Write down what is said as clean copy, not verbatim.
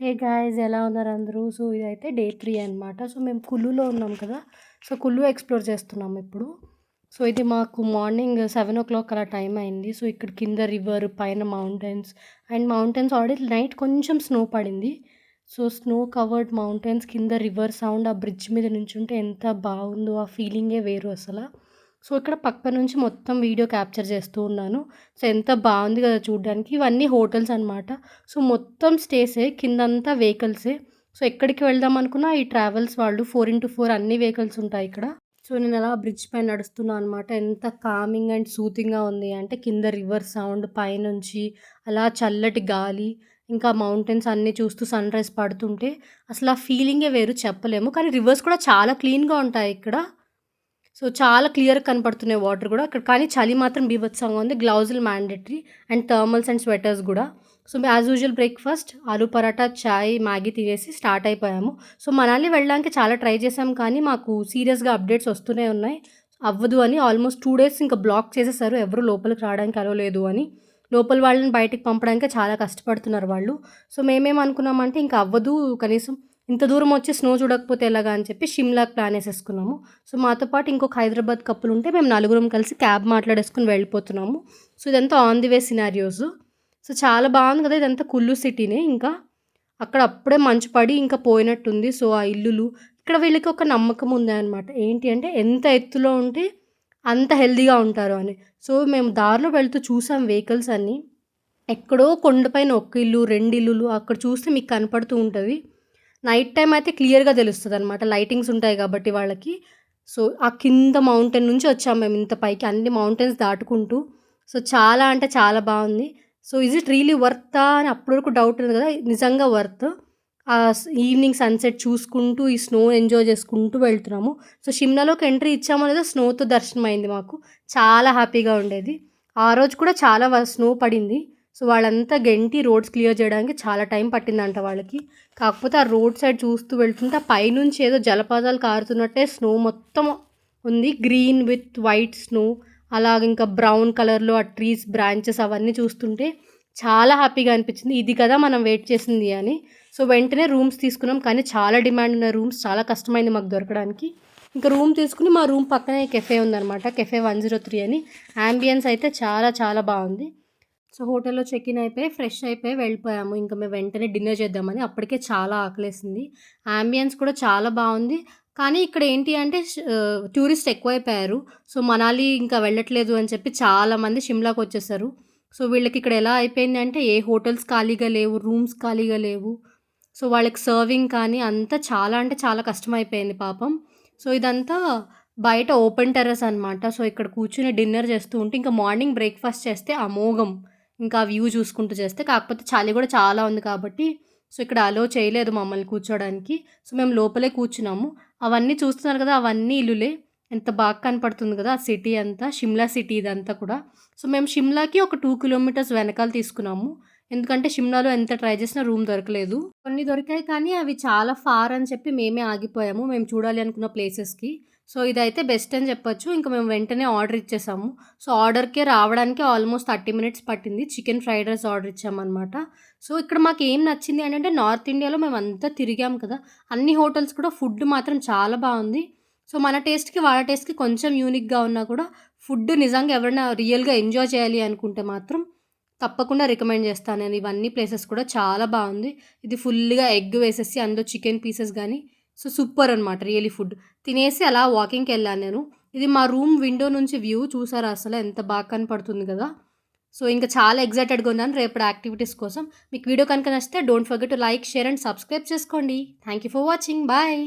Hey guys ఎలా ఉన్నారు అందరూ? సో, ఇదైతే డే 3 అనమాట. సో, మేము కుల్లులో ఉన్నాం కదా! సో, కుల్లు ఎక్స్‌ప్లోర్ చేస్తున్నాం ఇప్పుడు. సో, ఇది మాకు మార్నింగ్ 7:00 అలా టైం అయింది. సో, ఇక్కడ కింద రివర్, పైన mountains and mountains already night కొంచెం స్నో పడింది. సో, స్నో కవర్డ్ మౌంటైన్స్ కింద రివర్ సౌండ్ ఆ బ్రిడ్జ్ మీద నుంచుంటే ఎంత బాగుందో ఆ ఫీలింగే వేరు అసల. సో, ఇక్కడ పక్క నుంచి మొత్తం వీడియో క్యాప్చర్ చేస్తూ ఉన్నాను. సో, ఎంత బావుంది కదా చూడ్డానికి. ఇవన్నీ హోటల్స్ అనమాట. సో, మొత్తం స్టేసే. కిందంతా వెహికల్సే. సో, ఎక్కడికి వెళ్దాం అనుకున్నా ఈ ట్రావెల్స్ వాళ్ళు 4x4 అన్ని వెహికల్స్ ఉంటాయి ఇక్కడ. సో, నేను అలా బ్రిడ్జ్ పైన నడుస్తున్నా అనమాట. ఎంత కామింగ్ అండ్ సూతింగ్‌గా ఉంది అంటే కింద రివర్ సౌండ్ పైనుంచి అలా చల్లటి గాలి, ఇంకా మౌంటైన్స్ అన్నీ చూస్తూ సన్‌రైజ్ పడుతుంటే అసలు ఆ ఫీలింగే వేరు చెప్పలేము. కానీ రివర్స్ కూడా చాలా క్లీన్‌గా ఉంటాయి ఇక్కడ. సో, చాలా క్లియర్‌గా కనపడుతున్నాయి వాటర్ గూడా. అక్కడ కానీ చలి మాత్రం బీభత్సంగా ఉంది. గ్లౌజులు mandatory and thermals and sweaters గూడా. So, as usual breakfast aloo paratha, chai, Maggi తినేసి స్టార్ట్ అయిపోయాము. సో, మనాలి వెళ్ళడానికి చాలా ట్రై చేసాం కానీ మాకు సీరియస్‌గా అప్డేట్స్ వస్తూనే ఉన్నాయి. అవ్వదు అని ఆల్మోస్ట్ 2 డేస్ ఇంకా బ్లాక్ చేసేసారు. ఎవరు లోపలికి రావడానికి అలో లేదు అని. లోపల వాళ్ళని బయటికి పంపడానికే చాలా కష్టపడుతున్నారు వాళ్ళు. సో, మేమేమనుకున్నామంటే ఇంక అవ్వదు కనీసం ఇంత దూరం వచ్చి స్నో చూడకపోతే ఎలాగా అని చెప్పి షిమ్లాకి ప్లాన్ ఏసేసుకున్నాము. సో, మాతో పాటు ఇంకొక హైదరాబాద్ కపుల్ ఉంటే మేము నలుగురం కలిసి క్యాబ్ మాట్లాడేసుకొని వెళ్ళిపోతున్నాము. సో, ఇదంతా on the way scenarios. So, చాలా బాగుంది కదా! ఇదంతా కుల్లు సిటీనే ఇంకా. అక్కడ అప్పుడే మంచు పడి ఇంకా పోయినట్టుంది. సో, ఆ ఇల్లులు ఇక్కడ వీళ్ళకి ఒక నమ్మకం ఉందనమాట. ఏంటి అంటే ఎంత ఎత్తులో ఉంటే అంత హెల్తీగా ఉంటారు అని. సో, మేము దారిలో వెళ్తూ చూసాం వెహికల్స్ అన్నీ. ఎక్కడో కొండపైన ఒక ఇల్లు, 2 ఇల్లులు అక్కడ చూస్తే మీకు కనపడుతూ ఉంటది. నైట్ టైమ్ అయితే క్లియర్‌గా తెలుస్తదనమాట. లైటింగ్స్ ఉంటాయి కాబట్టి వాళ్ళకి. సో, ఆ కింద మౌంటైన్ నుంచి వచ్చాము మేము ఇంత పైకి అన్ని మౌంటైన్స్ దాటుకుంటూ. సో, చాలా అంటే చాలా బావుంది. సో, ఈజ్ ఇట్ రియల్లీ వర్తా అని అప్పటి వరకు డౌట్ ఉంది కదా! నిజంగా వర్త్. ఈవినింగ్ సన్‌సెట్ చూసుకుంటూ, ఈ స్నో ఎంజాయ్ చేసుకుంటూ వెళ్తున్నాము. సో, షిమ్లాలోకి ఎంట్రీ ఇచ్చామో లేదో స్నోతో దర్శనం అయింది మాకు. చాలా హ్యాపీగా ఉండేది. ఆ రోజు కూడా చాలా స్నో పడింది. సో, వాళ్ళంతా గెంటి రోడ్స్ క్లియర్ చేయడానికి చాలా టైం పట్టిందంట వాళ్ళకి. కాకపోతే ఆ రోడ్ సైడ్ చూస్తూ వెళ్తుంటే ఆ పైనుంచి ఏదో జలపాతాలు కారుతున్నట్టే స్నో మొత్తం ఉంది. గ్రీన్ విత్ వైట్ స్నో అలాగ ఇంకా బ్రౌన్ కలర్‌లో ఆ ట్రీస్ బ్రాంచెస్ అవన్నీ చూస్తుంటే చాలా హ్యాపీగా అనిపించింది. ఇది కదా మనం వెయిట్ చేసింది అని. సో, వెంటనే రూమ్స్ తీసుకున్నాం. కానీ చాలా డిమాండ్ ఉన్న రూమ్స్ చాలా కష్టమైంది మాకు దొరకడానికి. ఇంకా రూమ్ తీసుకుని మా రూమ్ పక్కనే కెఫే ఉందనమాట. కెఫే 103 అని. యాంబియన్స్ అయితే చాలా చాలా బావుంది. సో, హోటల్‌లో చెక్ ఇన్ అయిపోయి, ఫ్రెష్ అయిపోయి వెళ్ళిపోయాము. ఇంక మేము వెంటనే డిన్నర్ చేద్దామని. అప్పటికే చాలా ఆకలేసింది. యాంబియన్స్ కూడా చాలా బావుంది. కానీ ఇక్కడ ఏంటి అంటే టూరిస్ట్ ఎక్కువైపోయారు. సో, మనాలి ఇంకా వెళ్ళట్లేదు అని చెప్పి చాలామంది షిమ్లాకొచ్చేసారు. సో, వీళ్ళకి ఇక్కడ ఎలా అయిపోయిందంటే ఏ హోటల్స్ ఖాళీగా లేవు, రూమ్స్ ఖాళీగా లేవు. సో, వాళ్ళకి సర్వింగ్ కానీ అంతా చాలా అంటే చాలా కష్టమైపోయింది పాపం. సో, ఇదంతా బయట ఓపెన్ టెర్రస్ అనమాట. సో, ఇక్కడ కూర్చొని డిన్నర్ చేస్తూ ఉంటే ఇంకా మార్నింగ్ బ్రేక్‌ఫాస్ట్ చేస్తే అమోఘం. ఇంకా వ్యూ చూసుకుంటూ చేస్తే. కాకపోతే చలి కూడా చాలా ఉంది కాబట్టి, సో, ఇక్కడ అలో చేయలేదు మమ్మల్ని కూర్చోడానికి. సో, మేము లోపలే కూర్చున్నాము. అవన్నీ చూస్తున్నారు కదా! అవన్నీ ఇల్లులే. ఎంత బాగా కనపడుతుంది కదా! ఆ సిటీ అంతా. షిమ్లా సిటీ ఇదంతా కూడా. సో, మేము షిమ్లాకి ఒక 2 కిలోమీటర్స్ వెనకాల తీసుకున్నాము. ఎందుకంటే షిమ్లాలో ఎంత ట్రై చేసినా రూమ్ దొరకలేదు. కొన్ని దొరికాయి కానీ అవి చాలా ఫార్ అని చెప్పి మేమే ఆగిపోయాము. మేము చూడాలి అనుకున్న ప్లేసెస్‌కి. సో, ఇదైతే బెస్ట్ అని చెప్పొచ్చు. ఇంక మేము వెంటనే ఆర్డర్ ఇచ్చేసాము. సో, ఆర్డర్‌కే రావడానికి ఆల్మోస్ట్ 30 మినిట్స్ పట్టింది. చికెన్ ఫ్రైడ్ రైస్ ఆర్డర్ ఇచ్చామనమాట. సో, ఇక్కడ మాకేం నచ్చింది అనంటే నార్త్ ఇండియాలో మేమంతా తిరిగాం కదా! అన్ని హోటల్స్ కూడా ఫుడ్ మాత్రం చాలా బావుంది. సో, మన టేస్ట్‌కి, వాళ్ళ టేస్ట్‌కి కొంచెం యూనిక్‌గా ఉన్నా కూడా ఫుడ్ నిజంగా ఎవరైనా రియల్‌గా ఎంజాయ్ చేయాలి అనుకుంటే మాత్రం తప్పకుండా రికమెండ్ చేస్తాను నేను. ఇవన్నీ ప్లేసెస్ కూడా చాలా బావుంది. ఇది ఫుల్‌గా ఎగ్ వేసేసి అందులో చికెన్ పీసెస్ గానీ సో, సూపర్ అనమాట రియల్లీ ఫుడ్. తినేసి అలా వాకింగ్‌కెళ్ళాను నేను. ఇది మా రూమ్ విండో నుంచి వ్యూ చూసారా అసలు ఎంత బాగా కనపడుతుంది కదా! సో, ఇంకా చాలా ఎక్సైటెడ్‌గా ఉన్నాను రేపటి యాక్టివిటీస్ కోసం. మీకు వీడియో కనుక నచ్చితే don't forget to like, share and subscribe చేసుకోండి. Thank you for watching. Bye.